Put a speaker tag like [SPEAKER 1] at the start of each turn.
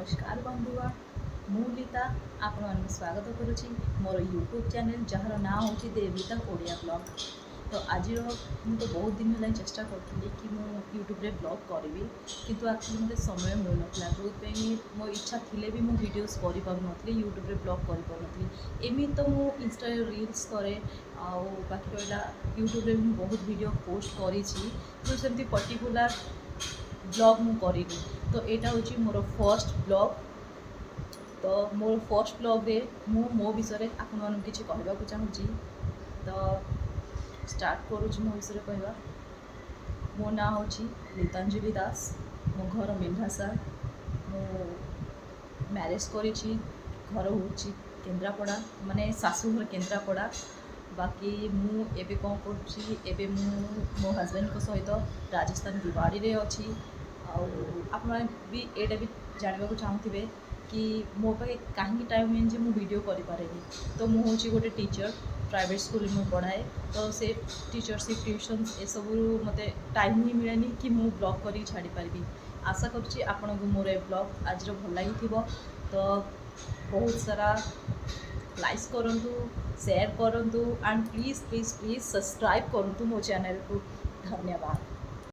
[SPEAKER 1] नमस्कार बंधुगण मुलिता आपण स्वागत करुच्ची मोर यूट्यूब चैनल जार ना हूँ देविता ओडिया ब्लॉग। तो आज मुझे बहुत दिन है चेष्टा करी कि मुझे यूट्यूब रे ब्लॉग करी किंतु एक्चुअली मत समय मिलूना जो मो इच्छा थी भी मुझे वीडियोस करी यूट्यूब रे ब्लॉग करी एमि तो मुझे इंस्टा रील्स करे बाकी रहा यूट्यूब रे बहुत वीडियो पोस्ट करी पर्टिकुलर ब्लॉग मु करी। तो यहाँ हूँ मोर फर्स्ट ब्लॉग। तो मोर फर्स्ट ब्लॉग रे मो विषय आपण किसी कहवाक चाहूँगी। तो स्टार्ट करुँच मो विषय कहवा। मो ना हूँ नीतांजलि दास, मो घर मेंढासा, मो मैरेज करी घर हूँ केन्द्रापड़ा माने शाशुघर केन्द्रापड़ा। बाकी मु एबे कौन कर मो हजबैंड को सहित राजस्थान दिवाड़ी रे अच्छी। आप भी एटा भी जानवा चाहूे कि मो पाखे कहीं टाइम हुए मुझे वीडियो करें। तो मुझे गोटे टीचर प्राइवेट स्कूल में पढ़ाए। तो से टीचरशिप ट्यूशन ये सब मत टाइम ही मिले कि मु ब्लॉग कर छाड़ी पारि। आशा करुँची आपन को मोर ए ब्लॉग आज भल लगी। तो बहुत सारा लाइक करूँ, शेयर करूँ and please please please subscribe करूँ मो चैनल को। धन्यवाद।